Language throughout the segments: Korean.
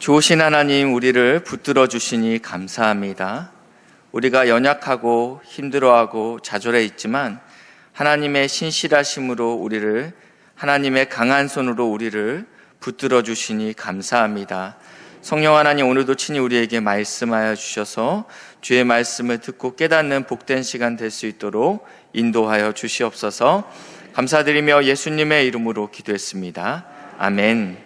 좋으신 하나님, 우리를 붙들어 주시니 감사합니다. 우리가 연약하고 힘들어하고 좌절해 있지만 하나님의 신실하심으로 우리를, 하나님의 강한 손으로 우리를 붙들어 주시니 감사합니다. 성령 하나님, 오늘도 친히 우리에게 말씀하여 주셔서 주의 말씀을 듣고 깨닫는 복된 시간 될 수 있도록 인도하여 주시옵소서. 감사드리며 예수님의 이름으로 기도했습니다. 아멘.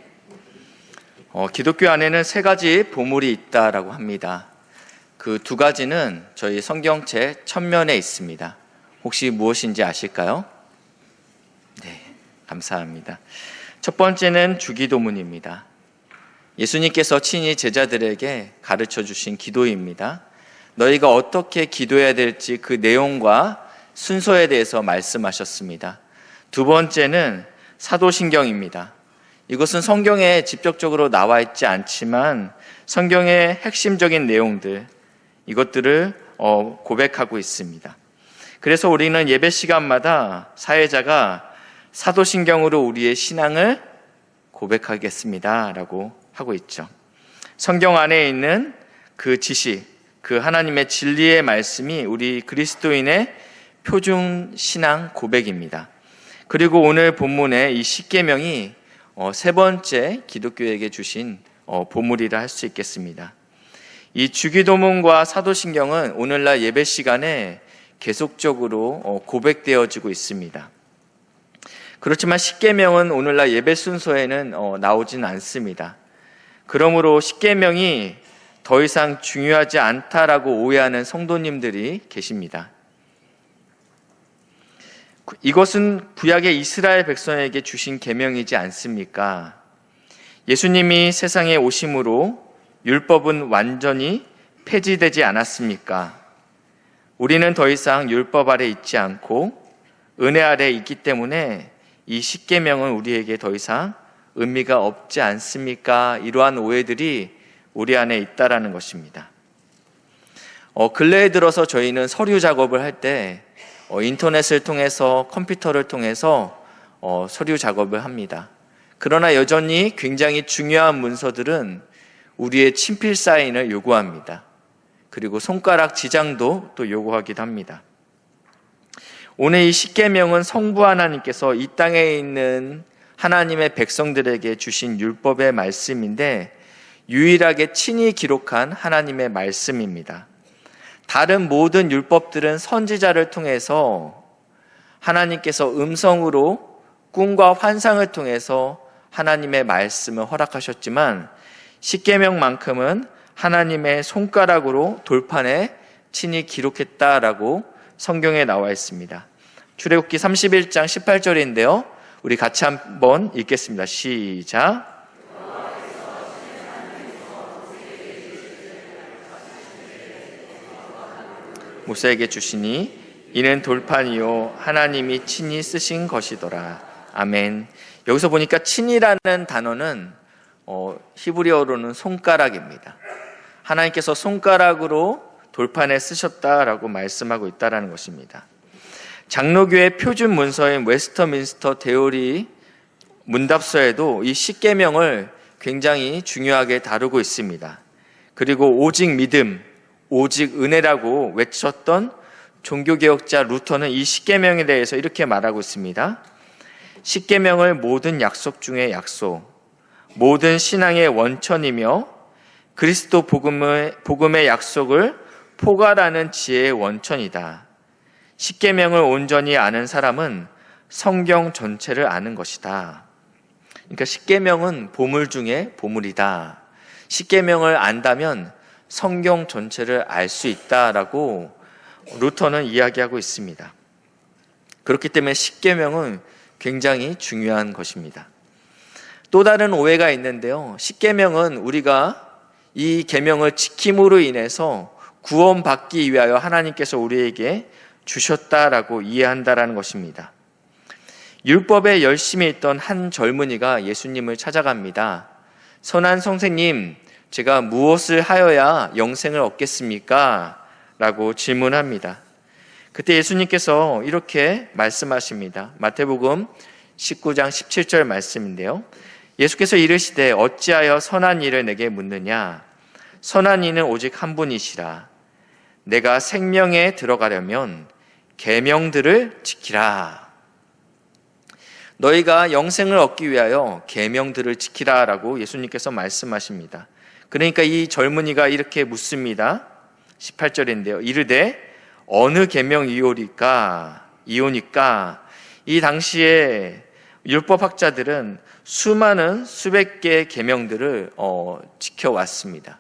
기독교 안에는 세 가지 보물이 있다라고 합니다. 그 두 가지는 저희 성경책 첫면에 있습니다. 혹시 무엇인지 아실까요? 네, 감사합니다. 첫 번째는 주기도문입니다. 예수님께서 친히 제자들에게 가르쳐 주신 기도입니다. 너희가 어떻게 기도해야 될지 그 내용과 순서에 대해서 말씀하셨습니다. 두 번째는 사도신경입니다. 이것은 성경에 직접적으로 나와 있지 않지만 성경의 핵심적인 내용들, 이것들을 고백하고 있습니다. 그래서 우리는 예배 시간마다 사회자가 사도신경으로 우리의 신앙을 고백하겠습니다 라고 하고 있죠. 성경 안에 있는 그 지식, 그 하나님의 진리의 말씀이 우리 그리스도인의 표준 신앙 고백입니다. 그리고 오늘 본문의 이 십계명이 세 번째 기독교에게 주신 보물이라 할 수 있겠습니다. 이 주기도문과 사도신경은 오늘날 예배 시간에 계속적으로 고백되어지고 있습니다. 그렇지만 십계명은 오늘날 예배 순서에는 나오진 않습니다. 그러므로 십계명이 더 이상 중요하지 않다라고 오해하는 성도님들이 계십니다. 이것은 구약의 이스라엘 백성에게 주신 계명이지 않습니까? 예수님이 세상에 오심으로 율법은 완전히 폐지되지 않았습니까? 우리는 더 이상 율법 아래 있지 않고 은혜 아래 있기 때문에 이 십계명은 우리에게 더 이상 의미가 없지 않습니까? 이러한 오해들이 우리 안에 있다라는 것입니다. 근래에 들어서 저희는 서류 작업을 할 때 인터넷을 통해서, 컴퓨터를 통해서 서류 작업을 합니다. 그러나 여전히 굉장히 중요한 문서들은 우리의 친필 사인을 요구합니다. 그리고 손가락 지장도 또 요구하기도 합니다. 오늘 이 십계명은 성부 하나님께서 이 땅에 있는 하나님의 백성들에게 주신 율법의 말씀인데 유일하게 친히 기록한 하나님의 말씀입니다. 다른 모든 율법들은 선지자를 통해서 하나님께서 음성으로 꿈과 환상을 통해서 하나님의 말씀을 허락하셨지만 십계명만큼은 하나님의 손가락으로 돌판에 친히 기록했다라고 성경에 나와 있습니다. 출애굽기 31장 18절인데요. 우리 같이 한번 읽겠습니다. 시작. 모세에게 주시니 이는 돌판이요 하나님이 친히 쓰신 것이더라. 아멘. 여기서 보니까 친이라는 단어는 히브리어로는 손가락입니다. 하나님께서 손가락으로 돌판에 쓰셨다라고 말씀하고 있다라는 것입니다. 장로교의 표준 문서인 웨스터민스터 대오리 문답서에도 이 십계명을 굉장히 중요하게 다루고 있습니다. 그리고 오직 믿음, 오직 은혜라고 외쳤던 종교개혁자 루터는 이 십계명에 대해서 이렇게 말하고 있습니다. 십계명을 모든 약속 중의 약속, 모든 신앙의 원천이며 그리스도 복음의 약속을 포괄하는 지혜의 원천이다. 십계명을 온전히 아는 사람은 성경 전체를 아는 것이다. 그러니까 십계명은 보물 중에 보물이다. 십계명을 안다면 성경 전체를 알 수 있다라고 루터는 이야기하고 있습니다. 그렇기 때문에 십계명은 굉장히 중요한 것입니다. 또 다른 오해가 있는데요. 십계명은 우리가 이 계명을 지킴으로 인해서 구원받기 위하여 하나님께서 우리에게 주셨다라고 이해한다라는 것입니다. 율법에 열심히 있던 한 젊은이가 예수님을 찾아갑니다. 선한 선생님, 제가 무엇을 하여야 영생을 얻겠습니까? 라고 질문합니다. 그때 예수님께서 이렇게 말씀하십니다. 마태복음 19장 17절 말씀인데요. 예수께서 이르시되 어찌하여 선한 일을 내게 묻느냐? 선한 이는 오직 한 분이시라. 내가 생명에 들어가려면 계명들을 지키라. 너희가 영생을 얻기 위하여 계명들을 지키라라고 예수님께서 말씀하십니다. 그러니까 이 젊은이가 이렇게 묻습니다. 18절인데요. 이르되 어느 계명이오니까? 이 당시에 율법학자들은 수백 개의 계명들을 지켜왔습니다.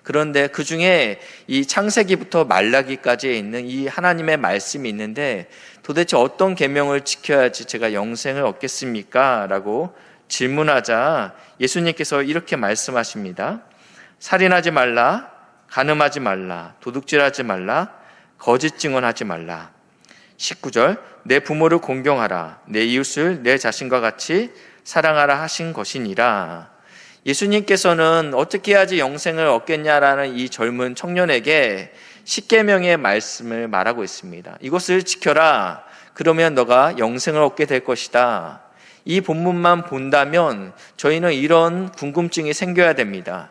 그런데 그 중에 이 창세기부터 말라기까지에 있는 이 하나님의 말씀이 있는데 도대체 어떤 계명을 지켜야지 제가 영생을 얻겠습니까? 라고 질문하자 예수님께서 이렇게 말씀하십니다. 살인하지 말라, 간음하지 말라, 도둑질하지 말라, 거짓 증언하지 말라. 19절, 내 부모를 공경하라, 내 이웃을 내 자신과 같이 사랑하라 하신 것이니라. 예수님께서는 어떻게 해야지 영생을 얻겠냐라는 이 젊은 청년에게 십계명의 말씀을 말하고 있습니다. 이것을 지켜라. 그러면 너가 영생을 얻게 될 것이다. 이 본문만 본다면 저희는 이런 궁금증이 생겨야 됩니다.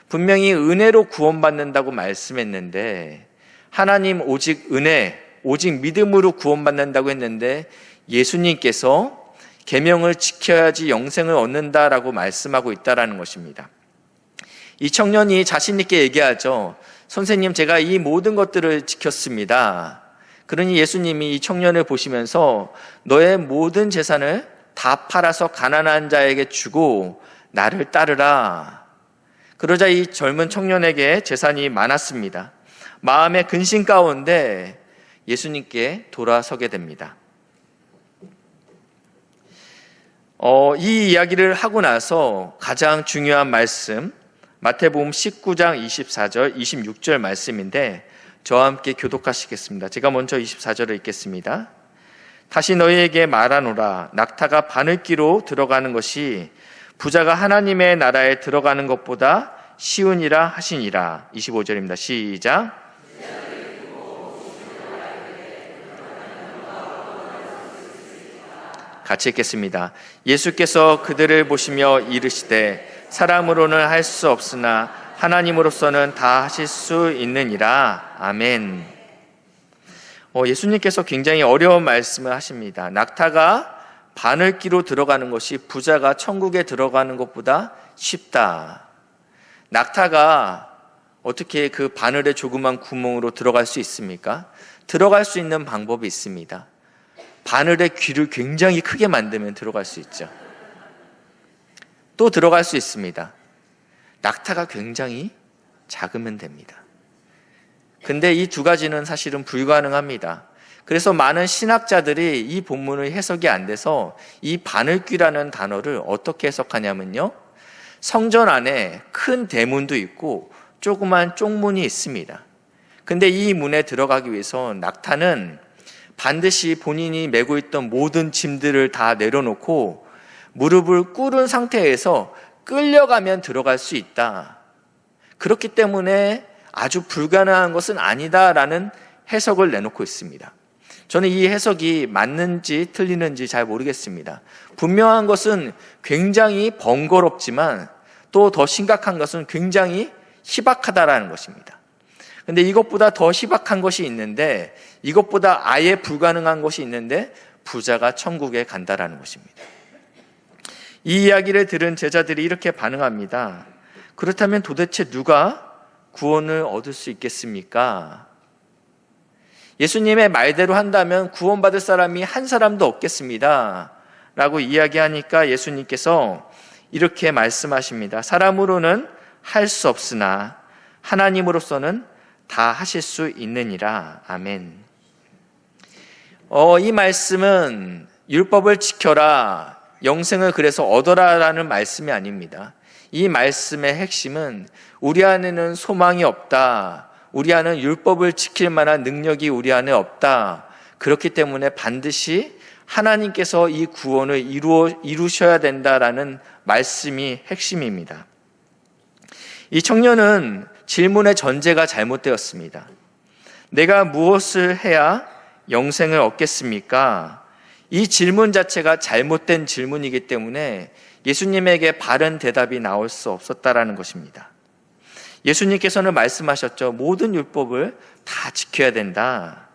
분명히 은혜로 구원받는다고 말씀했는데 하나님 오직 은혜, 오직 믿음으로 구원받는다고 했는데 예수님께서 계명을 지켜야지 영생을 얻는다라고 말씀하고 있다라는 것입니다. 이 청년이 자신 있게 얘기하죠. 선생님, 제가 이 모든 것들을 지켰습니다. 그러니 예수님이 이 청년을 보시면서 너의 모든 재산을 다 팔아서 가난한 자에게 주고 나를 따르라. 그러자 이 젊은 청년에게 재산이 많았습니다. 마음의 근심 가운데 예수님께 돌아서게 됩니다. 이 이야기를 하고 나서 가장 중요한 말씀, 마태복음 19장 24절, 26절 말씀인데 저와 함께 교독하시겠습니다. 제가 먼저 24절을 읽겠습니다. 다시 너희에게 말하노라. 낙타가 바늘귀로 들어가는 것이 부자가 하나님의 나라에 들어가는 것보다 쉬우니라 하시니라. 25절입니다. 시작. 같이 읽겠습니다. 예수께서 그들을 보시며 이르시되 사람으로는 할 수 없으나 하나님으로서는 다 하실 수 있느니라. 아멘. 예수님께서 굉장히 어려운 말씀을 하십니다. 낙타가 바늘귀로 들어가는 것이 부자가 천국에 들어가는 것보다 쉽다. 낙타가 어떻게 그 바늘의 조그만 구멍으로 들어갈 수 있습니까? 들어갈 수 있는 방법이 있습니다. 바늘의 귀를 굉장히 크게 만들면 들어갈 수 있죠. 또 들어갈 수 있습니다. 낙타가 굉장히 작으면 됩니다. 근데 이 두 가지는 사실은 불가능합니다. 그래서 많은 신학자들이 이 본문의 해석이 안 돼서 이 바늘귀라는 단어를 어떻게 해석하냐면요. 성전 안에 큰 대문도 있고 조그만 쪽문이 있습니다. 근데 이 문에 들어가기 위해서 낙타는 반드시 본인이 메고 있던 모든 짐들을 다 내려놓고 무릎을 꿇은 상태에서 끌려가면 들어갈 수 있다. 그렇기 때문에 아주 불가능한 것은 아니다라는 해석을 내놓고 있습니다. 저는 이 해석이 맞는지 틀리는지 잘 모르겠습니다. 분명한 것은 굉장히 번거롭지만 또 더 심각한 것은 굉장히 희박하다라는 것입니다. 근데 이것보다 더 희박한 것이 있는데 이것보다 아예 불가능한 것이 있는데 부자가 천국에 간다라는 것입니다. 이 이야기를 들은 제자들이 이렇게 반응합니다. 그렇다면 도대체 누가 구원을 얻을 수 있겠습니까? 예수님의 말대로 한다면 구원받을 사람이 한 사람도 없겠습니다. 라고 이야기하니까 예수님께서 이렇게 말씀하십니다. 사람으로는 할 수 없으나 하나님으로서는 다 하실 수 있느니라. 아멘. 이 말씀은 율법을 지켜라, 영생을 그래서 얻어라라는 말씀이 아닙니다. 이 말씀의 핵심은 우리 안에는 소망이 없다. 우리 안에는 율법을 지킬 만한 능력이 우리 안에 없다. 그렇기 때문에 반드시 하나님께서 이 구원을 이루셔야 된다라는 말씀이 핵심입니다. 이 청년은 질문의 전제가 잘못되었습니다. 내가 무엇을 해야 영생을 얻겠습니까? 이 질문 자체가 잘못된 질문이기 때문에 예수님에게 바른 대답이 나올 수 없었다라는 것입니다. 예수님께서는 말씀하셨죠. 모든 율법을 다 지켜야 된다.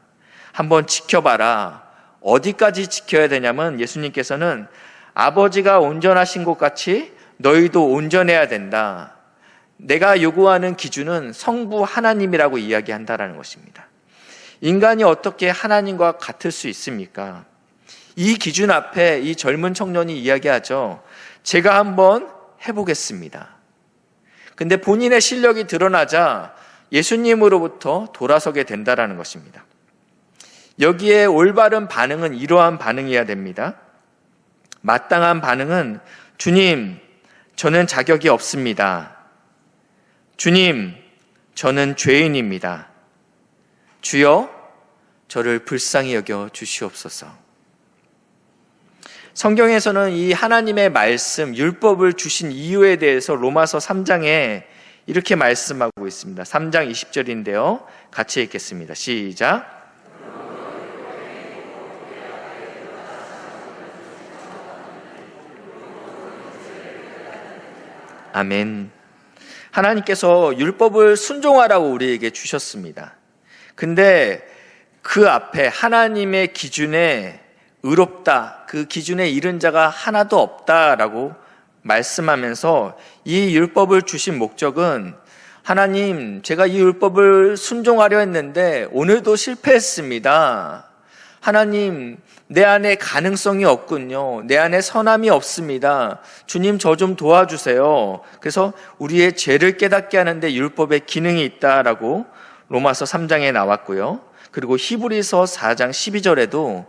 한번 지켜봐라. 어디까지 지켜야 되냐면 예수님께서는 아버지가 온전하신 것 같이 너희도 온전해야 된다. 내가 요구하는 기준은 성부 하나님이라고 이야기한다라는 것입니다. 인간이 어떻게 하나님과 같을 수 있습니까? 이 기준 앞에 이 젊은 청년이 이야기하죠. 제가 한번 해보겠습니다. 근데 본인의 실력이 드러나자 예수님으로부터 돌아서게 된다라는 것입니다. 여기에 올바른 반응은 이러한 반응이어야 됩니다. 마땅한 반응은 주님, 저는 자격이 없습니다. 주님, 저는 죄인입니다. 주여, 저를 불쌍히 여겨 주시옵소서. 성경에서는 이 하나님의 말씀, 율법을 주신 이유에 대해서 로마서 3장에 이렇게 말씀하고 있습니다. 3장 20절인데요. 같이 읽겠습니다. 시작. 아멘. 하나님께서 율법을 순종하라고 우리에게 주셨습니다. 근데 그 앞에 하나님의 기준에 의롭다, 그 기준에 이른 자가 하나도 없다라고 말씀하면서 이 율법을 주신 목적은 하나님, 제가 이 율법을 순종하려 했는데 오늘도 실패했습니다. 하나님, 내 안에 가능성이 없군요. 내 안에 선함이 없습니다. 주님, 저 좀 도와주세요. 그래서 우리의 죄를 깨닫게 하는데 율법의 기능이 있다라고 로마서 3장에 나왔고요. 그리고 히브리서 4장 12절에도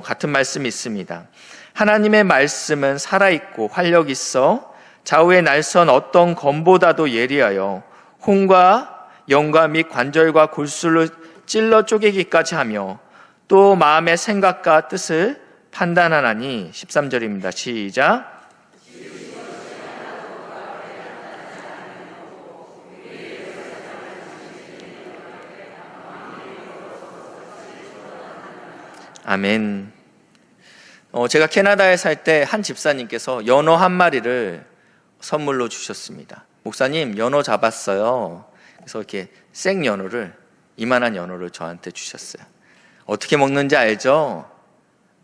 같은 말씀이 있습니다. 하나님의 말씀은 살아있고 활력 있어 좌우의 날선 어떤 검보다도 예리하여 혼과 영과 및 관절과 골수를 찔러 쪼개기까지 하며 또 마음의 생각과 뜻을 판단하나니 13절입니다. 시작. 아멘. 제가 캐나다에 살 때 한 집사님께서 연어 한 마리를 선물로 주셨습니다. 목사님, 연어 잡았어요. 그래서 이렇게 생 연어를, 이만한 연어를 저한테 주셨어요. 어떻게 먹는지 알죠?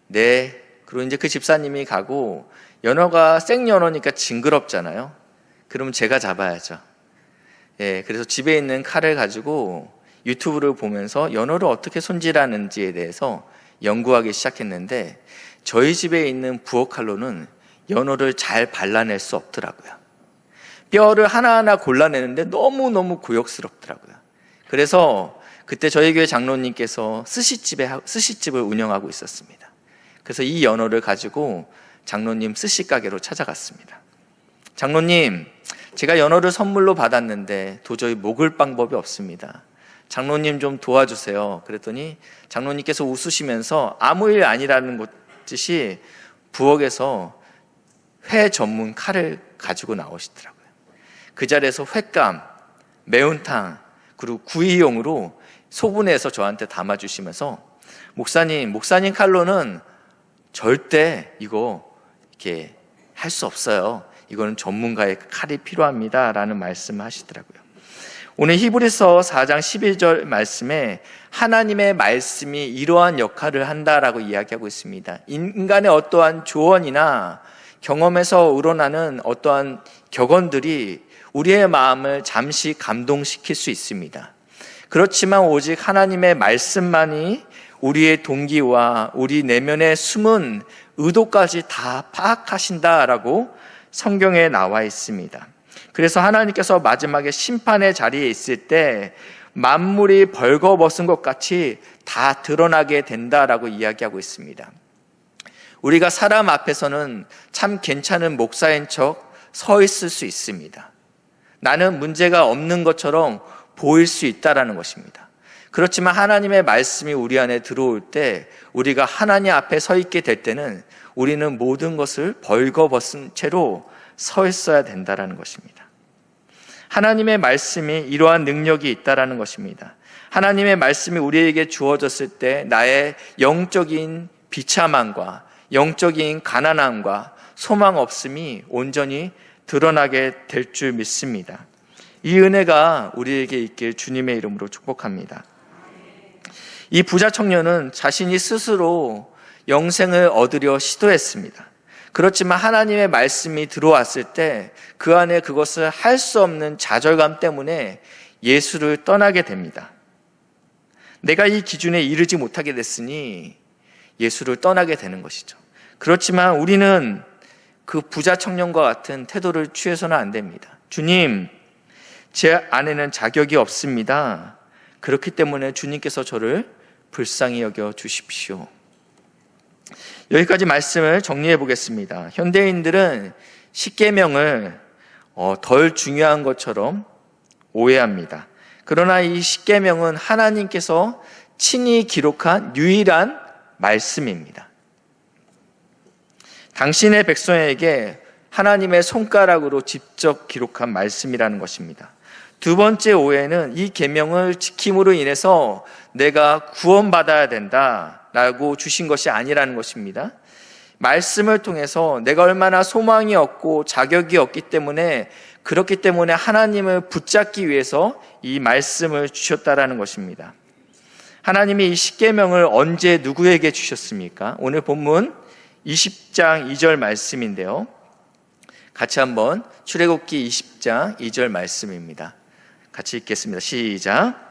네. 그리고 이제 그 집사님이 가고, 연어가 생 연어니까 징그럽잖아요. 그럼 제가 잡아야죠. 예, 그래서 집에 있는 칼을 가지고 유튜브를 보면서 연어를 어떻게 손질하는지에 대해서 연구하기 시작했는데, 저희 집에 있는 부엌칼로는 연어를 잘 발라낼 수 없더라고요. 뼈를 하나하나 골라내는데 너무너무 고역스럽더라고요. 그래서 그때 저희 교회 장로님께서 스시집을 운영하고 있었습니다. 그래서 이 연어를 가지고 장로님 스시 가게로 찾아갔습니다. 장로님, 제가 연어를 선물로 받았는데 도저히 먹을 방법이 없습니다. 장로님 좀 도와주세요. 그랬더니 장로님께서 웃으시면서 아무 일 아니라는 듯이 부엌에서 회 전문 칼을 가지고 나오시더라고요. 그 자리에서 횟감, 매운탕, 그리고 구이용으로 소분해서 저한테 담아주시면서 목사님 칼로는 절대 이거 이렇게 할 수 없어요. 이거는 전문가의 칼이 필요합니다. 라는 말씀을 하시더라고요. 오늘 히브리서 4장 11절 말씀에 하나님의 말씀이 이러한 역할을 한다라고 이야기하고 있습니다. 인간의 어떠한 조언이나 경험에서 우러나는 어떠한 격언들이 우리의 마음을 잠시 감동시킬 수 있습니다. 그렇지만 오직 하나님의 말씀만이 우리의 동기와 우리 내면의 숨은 의도까지 다 파악하신다라고 성경에 나와 있습니다. 그래서 하나님께서 마지막에 심판의 자리에 있을 때 만물이 벌거벗은 것 같이 다 드러나게 된다라고 이야기하고 있습니다. 우리가 사람 앞에서는 참 괜찮은 목사인 척 서 있을 수 있습니다. 나는 문제가 없는 것처럼 보일 수 있다라는 것입니다. 그렇지만 하나님의 말씀이 우리 안에 들어올 때, 우리가 하나님 앞에 서 있게 될 때는 우리는 모든 것을 벌거벗은 채로 서 있어야 된다라는 것입니다. 하나님의 말씀이 이러한 능력이 있다라는 것입니다. 하나님의 말씀이 우리에게 주어졌을 때 나의 영적인 비참함과 영적인 가난함과 소망 없음이 온전히 드러나게 될 줄 믿습니다. 이 은혜가 우리에게 있길 주님의 이름으로 축복합니다. 이 부자 청년은 자신이 스스로 영생을 얻으려 시도했습니다. 그렇지만 하나님의 말씀이 들어왔을 때 그 안에 그것을 할 수 없는 좌절감 때문에 예수를 떠나게 됩니다. 내가 이 기준에 이르지 못하게 됐으니 예수를 떠나게 되는 것이죠. 그렇지만 우리는 그 부자 청년과 같은 태도를 취해서는 안 됩니다. 주님, 제 안에는 자격이 없습니다. 그렇기 때문에 주님께서 저를 불쌍히 여겨 주십시오. 여기까지 말씀을 정리해 보겠습니다. 현대인들은 십계명을 덜 중요한 것처럼 오해합니다. 그러나 이 십계명은 하나님께서 친히 기록한 유일한 말씀입니다. 당신의 백성에게 하나님의 손가락으로 직접 기록한 말씀이라는 것입니다. 두 번째 오해는 이 계명을 지킴으로 인해서 내가 구원받아야 된다라고 주신 것이 아니라는 것입니다. 말씀을 통해서 내가 얼마나 소망이 없고 자격이 없기 때문에 그렇기 때문에 하나님을 붙잡기 위해서 이 말씀을 주셨다라는 것입니다. 하나님이 이 십계명을 언제 누구에게 주셨습니까? 오늘 본문 20장 2절 말씀인데요. 같이 한번 출애굽기 20장 2절 말씀입니다. 같이 읽겠습니다. 시작.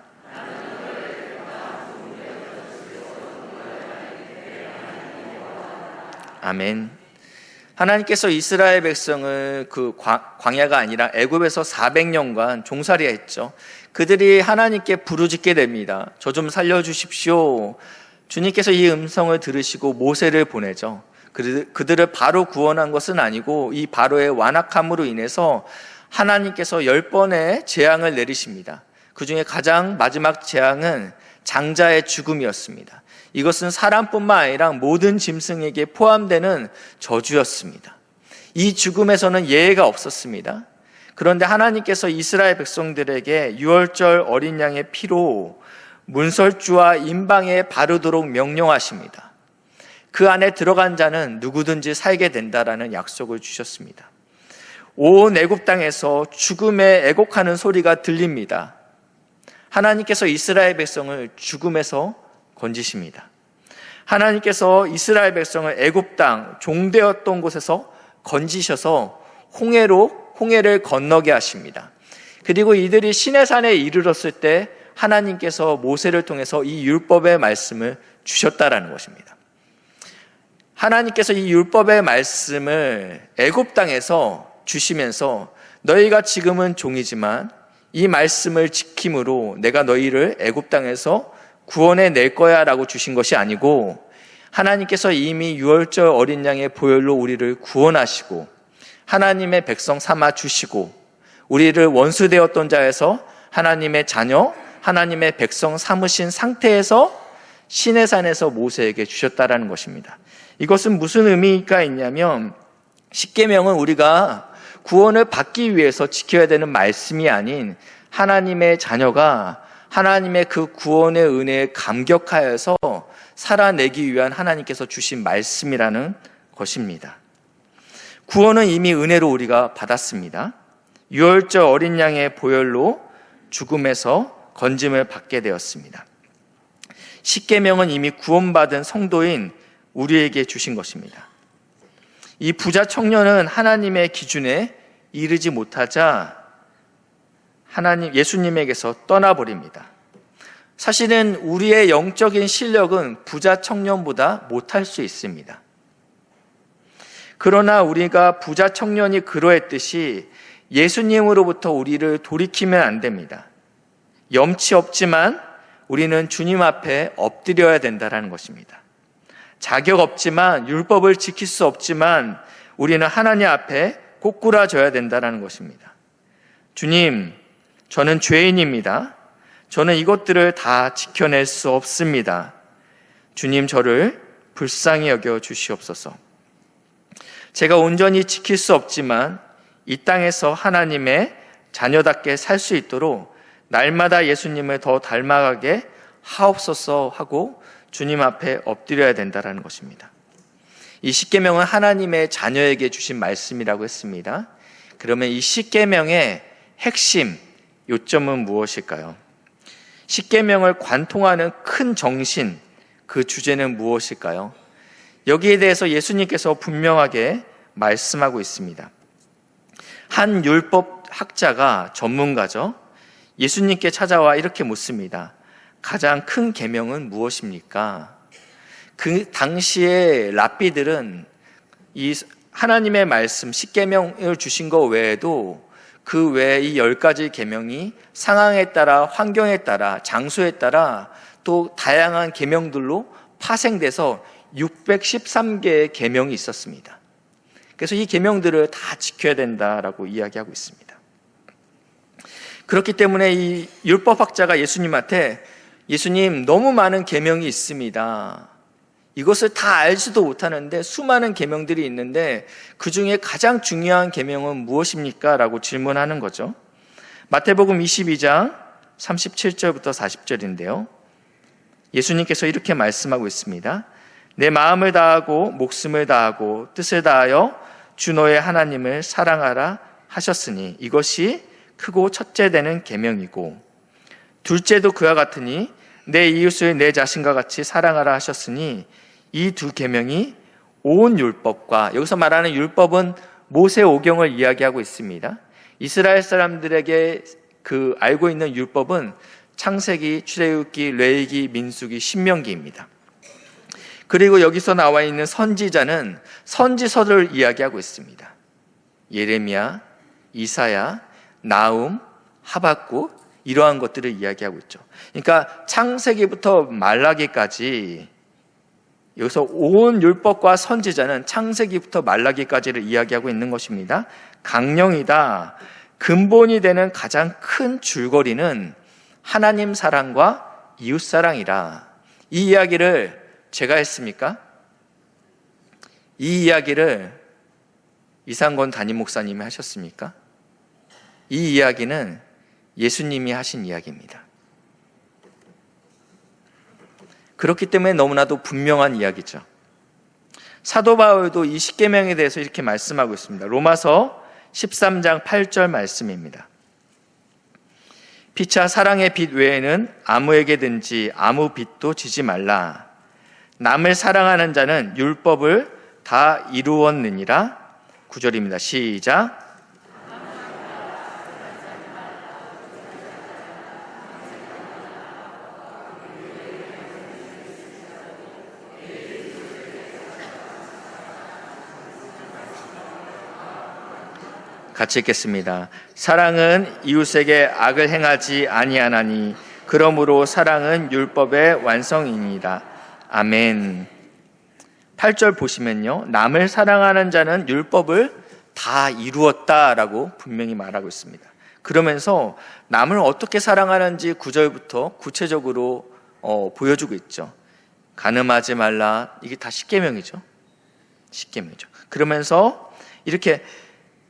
아멘. 하나님께서 이스라엘 백성을 그 광야가 아니라 애굽에서 400년간 종살이 했죠. 그들이 하나님께 부르짖게 됩니다. 저 좀 살려주십시오. 주님께서 이 음성을 들으시고 모세를 보내죠. 그들을 바로 구원한 것은 아니고 이 바로의 완악함으로 인해서 하나님께서 10번의 재앙을 내리십니다. 그 중에 가장 마지막 재앙은 장자의 죽음이었습니다. 이것은 사람뿐만 아니라 모든 짐승에게 포함되는 저주였습니다. 이 죽음에서는 예외가 없었습니다. 그런데 하나님께서 이스라엘 백성들에게 유월절 어린 양의 피로 문설주와 임방에 바르도록 명령하십니다. 그 안에 들어간 자는 누구든지 살게 된다라는 약속을 주셨습니다. 온 애굽 땅에서 죽음에 애곡하는 소리가 들립니다. 하나님께서 이스라엘 백성을 죽음에서 건지십니다. 하나님께서 이스라엘 백성을 애굽 땅 종되었던 곳에서 건지셔서 홍해를 건너게 하십니다. 그리고 이들이 시내산에 이르렀을 때 하나님께서 모세를 통해서 이 율법의 말씀을 주셨다라는 것입니다. 하나님께서 이 율법의 말씀을 애굽 땅에서 주시면서 너희가 지금은 종이지만 이 말씀을 지킴으로 내가 너희를 애굽 땅에서 구원해 낼 거야 라고 주신 것이 아니고 하나님께서 이미 유월절 어린 양의 보혈로 우리를 구원하시고 하나님의 백성 삼아 주시고 우리를 원수 되었던 자에서 하나님의 자녀, 하나님의 백성 삼으신 상태에서 시내산에서 모세에게 주셨다라는 것입니다. 이것은 무슨 의미가 있냐면 십계명은 우리가 구원을 받기 위해서 지켜야 되는 말씀이 아닌 하나님의 자녀가 하나님의 그 구원의 은혜에 감격하여서 살아내기 위한 하나님께서 주신 말씀이라는 것입니다. 구원은 이미 은혜로 우리가 받았습니다. 유월절 어린 양의 보혈로 죽음에서 건짐을 받게 되었습니다. 십계명은 이미 구원받은 성도인 우리에게 주신 것입니다. 이 부자 청년은 하나님의 기준에 이르지 못하자 예수님에게서 떠나버립니다. 사실은 우리의 영적인 실력은 부자 청년보다 못할 수 있습니다. 그러나 우리가 부자 청년이 그러했듯이 예수님으로부터 우리를 돌이키면 안 됩니다. 염치 없지만 우리는 주님 앞에 엎드려야 된다는 것입니다. 자격 없지만 율법을 지킬 수 없지만 우리는 하나님 앞에 꼬꾸라져야 된다는 것입니다. 주님, 저는 죄인입니다. 저는 이것들을 다 지켜낼 수 없습니다. 주님, 저를 불쌍히 여겨 주시옵소서. 제가 온전히 지킬 수 없지만 이 땅에서 하나님의 자녀답게 살 수 있도록 날마다 예수님을 더 닮아가게 하옵소서 하고 주님 앞에 엎드려야 된다는 것입니다. 이 십계명은 하나님의 자녀에게 주신 말씀이라고 했습니다. 그러면 이 십계명의 핵심, 요점은 무엇일까요? 십계명을 관통하는 큰 정신, 그 주제는 무엇일까요? 여기에 대해서 예수님께서 분명하게 말씀하고 있습니다. 한 율법 학자가, 전문가죠, 예수님께 찾아와 이렇게 묻습니다. 가장 큰 계명은 무엇입니까? 그 당시에 랍비들은 이 하나님의 말씀 십계명을 주신 것 외에도 그 외에 이 10가지 계명이 상황에 따라, 환경에 따라, 장소에 따라 또 다양한 계명들로 파생돼서 613개의 계명이 있었습니다. 그래서 이 계명들을 다 지켜야 된다라고 이야기하고 있습니다. 그렇기 때문에 이 율법학자가 예수님한테, 예수님, 너무 많은 계명이 있습니다. 이것을 다 알지도 못하는데 수많은 계명들이 있는데 그 중에 가장 중요한 계명은 무엇입니까? 라고 질문하는 거죠. 마태복음 22장 37절부터 40절인데요. 예수님께서 이렇게 말씀하고 있습니다. 내 마음을 다하고 목숨을 다하고 뜻을 다하여 주 너의 하나님을 사랑하라 하셨으니 이것이 크고 첫째 되는 계명이고, 둘째도 그와 같으니 내 이웃을 내 자신과 같이 사랑하라 하셨으니 이 두 계명이 온 율법과, 여기서 말하는 율법은 모세오경을 이야기하고 있습니다. 이스라엘 사람들에게 그 알고 있는 율법은 창세기, 출애굽기, 레위기, 민수기, 신명기입니다. 그리고 여기서 나와 있는 선지자는 선지서를 이야기하고 있습니다. 예레미야, 이사야, 나훔, 하박국, 이러한 것들을 이야기하고 있죠. 그러니까 창세기부터 말라기까지, 여기서 온 율법과 선지자는 창세기부터 말라기까지를 이야기하고 있는 것입니다. 강령이다. 근본이 되는 가장 큰 줄거리는 하나님 사랑과 이웃 사랑이라. 이 이야기를 제가 했습니까? 이 이야기를 이상권 담임 목사님이 하셨습니까? 이 이야기는 예수님이 하신 이야기입니다. 그렇기 때문에 너무나도 분명한 이야기죠. 사도 바울도 이 십계명에 대해서 이렇게 말씀하고 있습니다. 로마서 13장 8절 말씀입니다. 피차 사랑의 빚 외에는 아무에게든지 아무 빚도 지지 말라. 남을 사랑하는 자는 율법을 다 이루었느니라. 9절입니다. 시작. 같이 읽겠습니다. 사랑은 이웃에게 악을 행하지 아니하나니 그러므로 사랑은 율법의 완성이니이다. 아멘. 8절 보시면요, 남을 사랑하는 자는 율법을 다 이루었다라고 분명히 말하고 있습니다. 그러면서 남을 어떻게 사랑하는지 9절부터 구체적으로 보여주고 있죠. 간음하지 말라, 이게 다 십계명이죠. 십계명이죠. 그러면서 이렇게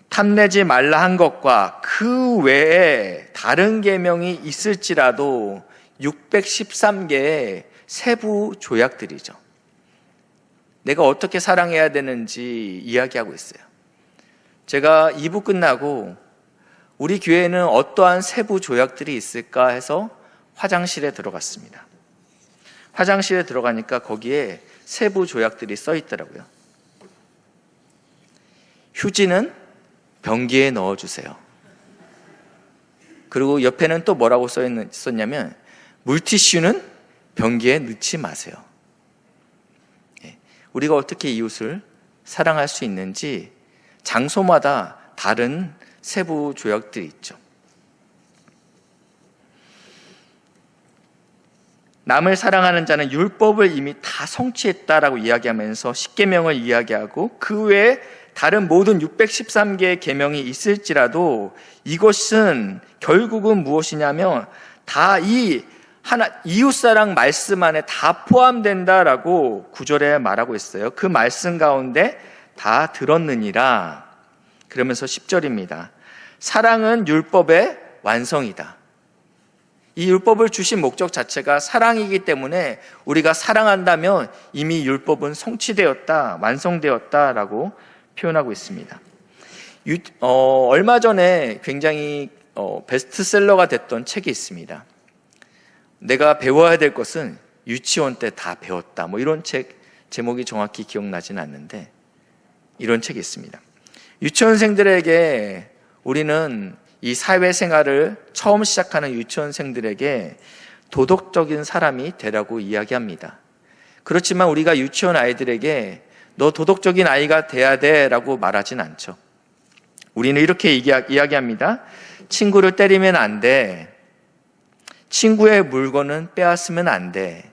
탐내지 말라 한 것과 그 외에 다른 계명이 있을지라도 613개의 세부 조약들이죠. 내가 어떻게 사랑해야 되는지 이야기하고 있어요. 제가 2부 끝나고 우리 교회에는 어떠한 세부 조약들이 있을까 해서 화장실에 들어갔습니다. 화장실에 들어가니까 거기에 세부 조약들이 써 있더라고요. 휴지는 변기에 넣어주세요. 그리고 옆에는 또 뭐라고 썼냐면 물티슈는 변기에 넣지 마세요. 우리가 어떻게 이웃을 사랑할 수 있는지 장소마다 다른 세부 조약들이 있죠. 남을 사랑하는 자는 율법을 이미 다 성취했다라고 이야기하면서 십계명을 이야기하고 그 외에 다른 모든 613개의 계명이 있을지라도 이것은 결국은 무엇이냐면 다 이 이웃사랑 말씀 안에 다 포함된다라고 9절에 말하고 있어요. 그 말씀 가운데 다 들었느니라. 그러면서 10절입니다. 사랑은 율법의 완성이다. 이 율법을 주신 목적 자체가 사랑이기 때문에 우리가 사랑한다면 이미 율법은 성취되었다, 완성되었다라고 표현하고 있습니다. 얼마 전에 굉장히 베스트셀러가 됐던 책이 있습니다. 내가 배워야 될 것은 유치원 때 다 배웠다. 이런 책 제목이 정확히 기억나지는 않는데 이런 책이 있습니다. 유치원생들에게 우리는 이 사회생활을 처음 시작하는 유치원생들에게 도덕적인 사람이 되라고 이야기합니다. 그렇지만 우리가 유치원 아이들에게 너 도덕적인 아이가 돼야 돼 라고 말하진 않죠. 우리는 이렇게 이야기합니다. 친구를 때리면 안 돼. 친구의 물건은 빼앗으면 안 돼.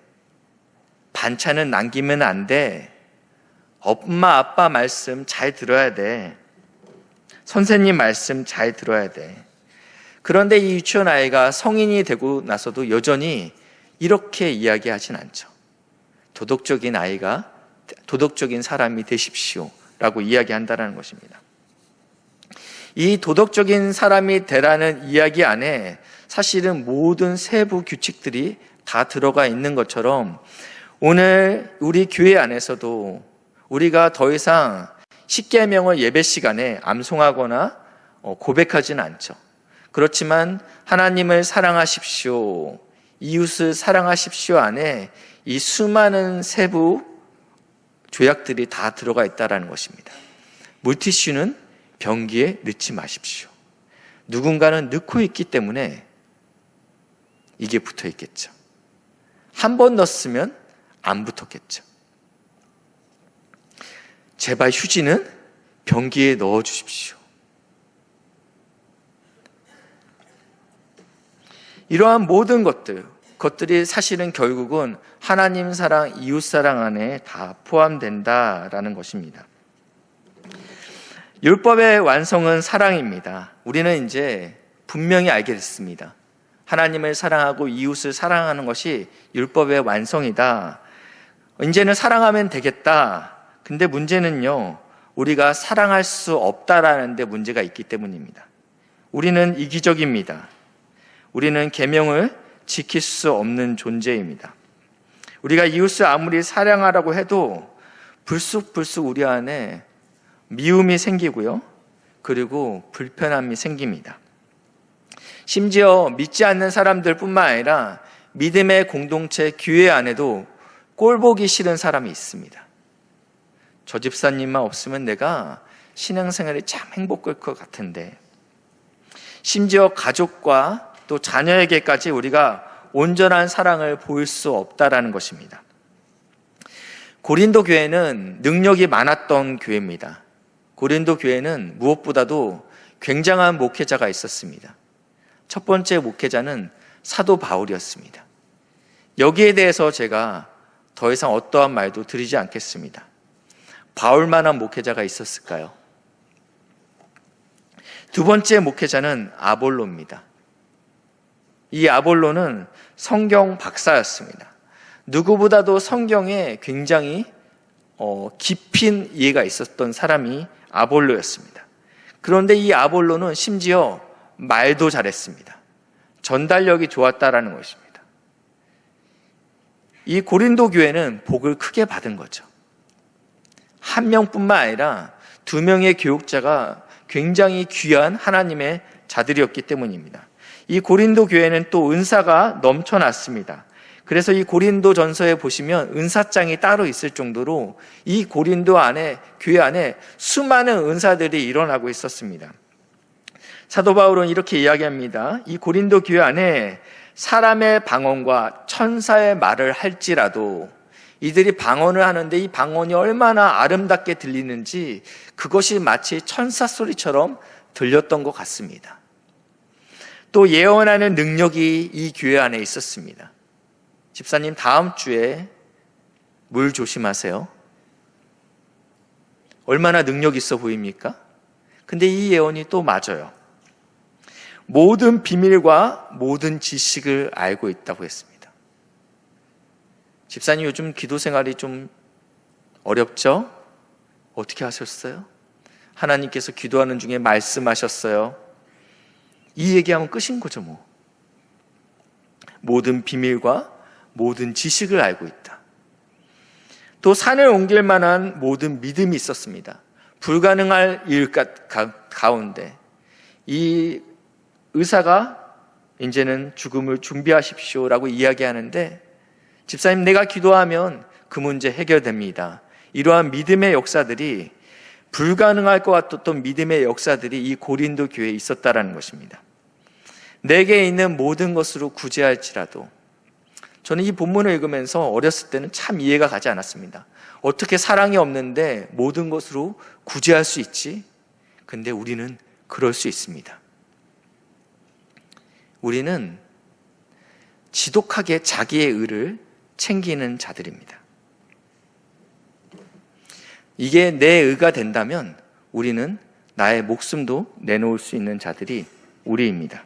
반찬은 남기면 안 돼. 엄마, 아빠 말씀 잘 들어야 돼. 선생님 말씀 잘 들어야 돼. 그런데 이 유치원 아이가 성인이 되고 나서도 여전히 이렇게 이야기하진 않죠. 도덕적인 사람이 되십시오 라고 이야기한다는 것입니다. 이 도덕적인 사람이 되라는 이야기 안에 사실은 모든 세부 규칙들이 다 들어가 있는 것처럼 오늘 우리 교회 안에서도 우리가 더 이상 십계명을 예배 시간에 암송하거나 고백하지는 않죠. 그렇지만 하나님을 사랑하십시오, 이웃을 사랑하십시오 안에 이 수많은 세부 조약들이 다 들어가 있다는 것입니다. 물티슈는 변기에 넣지 마십시오. 누군가는 넣고 있기 때문에 이게 붙어 있겠죠. 한 번 넣었으면 안 붙었겠죠. 제발 휴지는 변기에 넣어 주십시오. 이러한 모든 것들이 사실은 결국은 하나님 사랑, 이웃 사랑 안에 다 포함된다라는 것입니다. 율법의 완성은 사랑입니다. 우리는 이제 분명히 알게 됐습니다. 하나님을 사랑하고 이웃을 사랑하는 것이 율법의 완성이다. 이제는 사랑하면 되겠다. 근데 문제는요, 우리가 사랑할 수 없다라는 데 문제가 있기 때문입니다. 우리는 이기적입니다. 우리는 계명을 지킬 수 없는 존재입니다. 우리가 이웃을 아무리 사랑하라고 해도 불쑥불쑥 우리 안에 미움이 생기고요. 그리고 불편함이 생깁니다. 심지어 믿지 않는 사람들뿐만 아니라 믿음의 공동체 교회 안에도 꼴보기 싫은 사람이 있습니다. 저 집사님만 없으면 내가 신앙생활이 참 행복할 것 같은데, 심지어 가족과 또 자녀에게까지 우리가 온전한 사랑을 보일 수 없다라는 것입니다. 고린도 교회는 능력이 많았던 교회입니다. 고린도 교회는 무엇보다도 굉장한 목회자가 있었습니다. 첫 번째 목회자는 사도 바울이었습니다. 여기에 대해서 제가 더 이상 어떠한 말도 드리지 않겠습니다. 바울만한 목회자가 있었을까요? 두 번째 목회자는 아볼로입니다. 이 아볼로는 성경 박사였습니다. 누구보다도 성경에 굉장히 깊은 이해가 있었던 사람이 아볼로였습니다. 그런데 이 아볼로는 심지어 말도 잘했습니다. 전달력이 좋았다라는 것입니다. 이 고린도 교회는 복을 크게 받은 거죠. 한 명뿐만 아니라 두 명의 교육자가 굉장히 귀한 하나님의 자들이었기 때문입니다. 이 고린도 교회는 또 은사가 넘쳐났습니다. 그래서 이 고린도 전서에 보시면 은사장이 따로 있을 정도로 이 고린도 안에, 교회 안에 수많은 은사들이 일어나고 있었습니다. 사도 바울은 이렇게 이야기합니다. 이 고린도 교회 안에 사람의 방언과 천사의 말을 할지라도 이들이 방언을 하는데 이 방언이 얼마나 아름답게 들리는지 그것이 마치 천사 소리처럼 들렸던 것 같습니다. 또 예언하는 능력이 이 교회 안에 있었습니다. 집사님, 다음 주에 물 조심하세요. 얼마나 능력 있어 보입니까? 근데 이 예언이 또 맞아요. 모든 비밀과 모든 지식을 알고 있다고 했습니다. 집사님, 요즘 기도 생활이 좀 어렵죠? 어떻게 하셨어요? 하나님께서 기도하는 중에 말씀하셨어요. 이 얘기하면 끝인 거죠, 뭐. 모든 비밀과 모든 지식을 알고 있다. 또 산을 옮길 만한 모든 믿음이 있었습니다. 불가능할 일 가운데 이 의사가 이제는 죽음을 준비하십시오라고 이야기하는데, 집사님, 내가 기도하면 그 문제 해결됩니다. 이러한 믿음의 역사들이, 불가능할 것 같았던 믿음의 역사들이 이 고린도 교회에 있었다라는 것입니다. 내게 있는 모든 것으로 구제할지라도. 저는 이 본문을 읽으면서 어렸을 때는 참 이해가 가지 않았습니다. 어떻게 사랑이 없는데 모든 것으로 구제할 수 있지? 근데 우리는 그럴 수 있습니다. 우리는 지독하게 자기의 의를 챙기는 자들입니다. 이게 내 의가 된다면 우리는 나의 목숨도 내놓을 수 있는 자들이 우리입니다.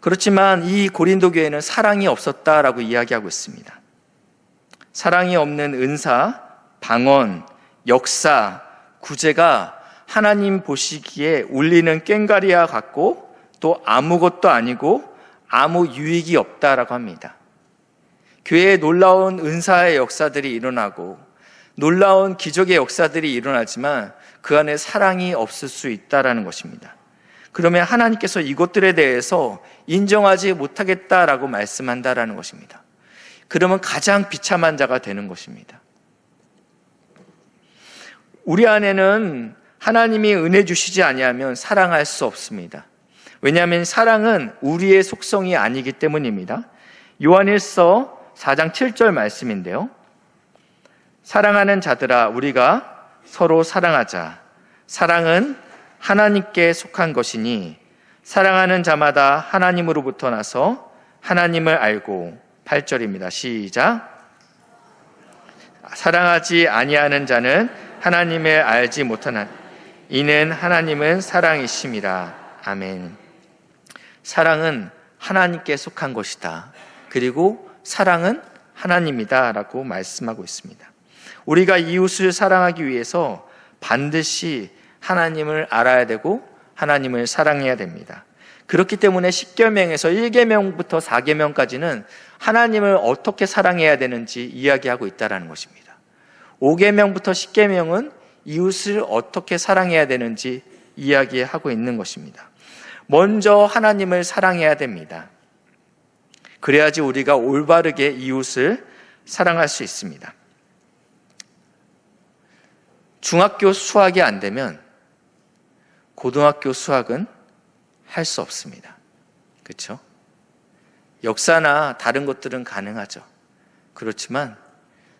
그렇지만 이 고린도 교회는 사랑이 없었다라고 이야기하고 있습니다. 사랑이 없는 은사, 방언, 역사, 구제가 하나님 보시기에 울리는 꽹과리와 같고 또 아무것도 아니고 아무 유익이 없다라고 합니다. 교회에 놀라운 은사의 역사들이 일어나고 놀라운 기적의 역사들이 일어나지만 그 안에 사랑이 없을 수 있다라는 것입니다. 그러면 하나님께서 이것들에 대해서 인정하지 못하겠다라고 말씀한다라는 것입니다. 그러면 가장 비참한 자가 되는 것입니다. 우리 안에는 하나님이 은혜 주시지 아니하면 사랑할 수 없습니다. 왜냐하면 사랑은 우리의 속성이 아니기 때문입니다. 요한일서 4장 7절 말씀인데요. 사랑하는 자들아, 우리가 서로 사랑하자. 사랑은 하나님께 속한 것이니 사랑하는 자마다 하나님으로부터 나서 하나님을 알고. 8절입니다. 시작. 사랑하지 아니하는 자는 하나님을 알지 못하나 이는 하나님은 사랑이심이라. 아멘. 사랑은 하나님께 속한 것이다. 그리고 사랑은 하나님이다 라고 말씀하고 있습니다. 우리가 이웃을 사랑하기 위해서 반드시 하나님을 알아야 되고 하나님을 사랑해야 됩니다. 그렇기 때문에 10계명에서 1계명부터 4계명까지는 하나님을 어떻게 사랑해야 되는지 이야기하고 있다는 것입니다. 5계명부터 10계명은 이웃을 어떻게 사랑해야 되는지 이야기하고 있는 것입니다. 먼저 하나님을 사랑해야 됩니다. 그래야지 우리가 올바르게 이웃을 사랑할 수 있습니다. 중학교 수학이 안 되면 고등학교 수학은 할 수 없습니다. 그렇죠? 역사나 다른 것들은 가능하죠. 그렇지만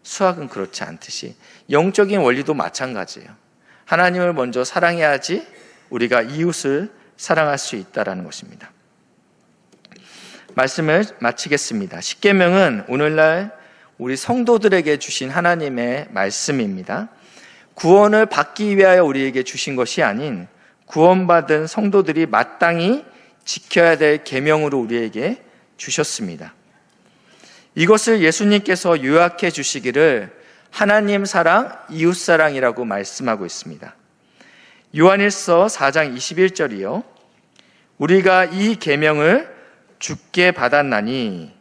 수학은 그렇지 않듯이 영적인 원리도 마찬가지예요. 하나님을 먼저 사랑해야지 우리가 이웃을 사랑할 수 있다는 것입니다. 말씀을 마치겠습니다. 십계명은 오늘날 우리 성도들에게 주신 하나님의 말씀입니다. 구원을 받기 위하여 우리에게 주신 것이 아닌 구원받은 성도들이 마땅히 지켜야 될 계명으로 우리에게 주셨습니다. 이것을 예수님께서 요약해 주시기를 하나님 사랑, 이웃 사랑이라고 말씀하고 있습니다. 요한일서 4장 21절이요. 우리가 이 계명을 주께 받았나니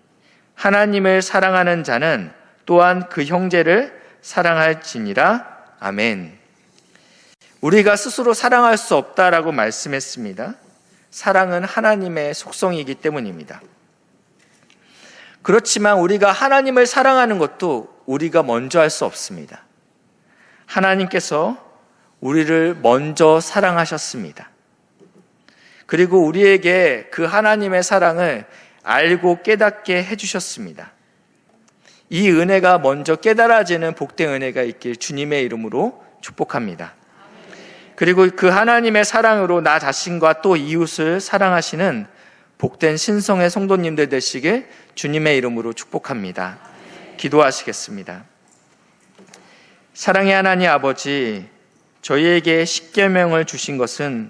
하나님을 사랑하는 자는 또한 그 형제를 사랑할지니라. 아멘. 우리가 스스로 사랑할 수 없다라고 말씀했습니다. 사랑은 하나님의 속성이기 때문입니다. 그렇지만 우리가 하나님을 사랑하는 것도 우리가 먼저 할 수 없습니다. 하나님께서 우리를 먼저 사랑하셨습니다. 그리고 우리에게 그 하나님의 사랑을 알고 깨닫게 해주셨습니다. 이 은혜가 먼저 깨달아지는 복된 은혜가 있길 주님의 이름으로 축복합니다. 그리고 그 하나님의 사랑으로 나 자신과 또 이웃을 사랑하시는 복된 신성의 성도님들 되시길 주님의 이름으로 축복합니다. 기도하시겠습니다. 사랑의 하나님 아버지, 저희에게 십계명을 주신 것은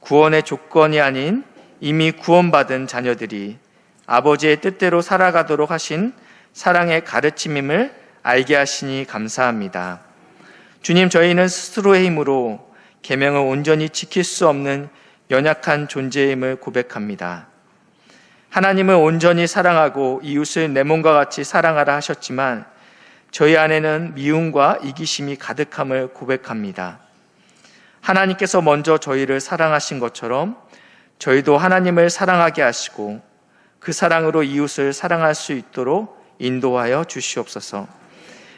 구원의 조건이 아닌 이미 구원받은 자녀들이 아버지의 뜻대로 살아가도록 하신 사랑의 가르침임을 알게 하시니 감사합니다. 주님, 저희는 스스로의 힘으로 계명을 온전히 지킬 수 없는 연약한 존재임을 고백합니다. 하나님은 온전히 사랑하고 이웃을 내 몸과 같이 사랑하라 하셨지만 저희 안에는 미움과 이기심이 가득함을 고백합니다. 하나님께서 먼저 저희를 사랑하신 것처럼 저희도 하나님을 사랑하게 하시고 그 사랑으로 이웃을 사랑할 수 있도록 인도하여 주시옵소서.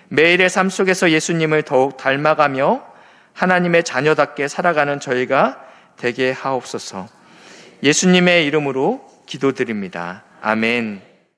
매일의 삶 속에서 예수님을 더욱 닮아가며 하나님의 자녀답게 살아가는 저희가 되게 하옵소서. 예수님의 이름으로 기도드립니다. 아멘.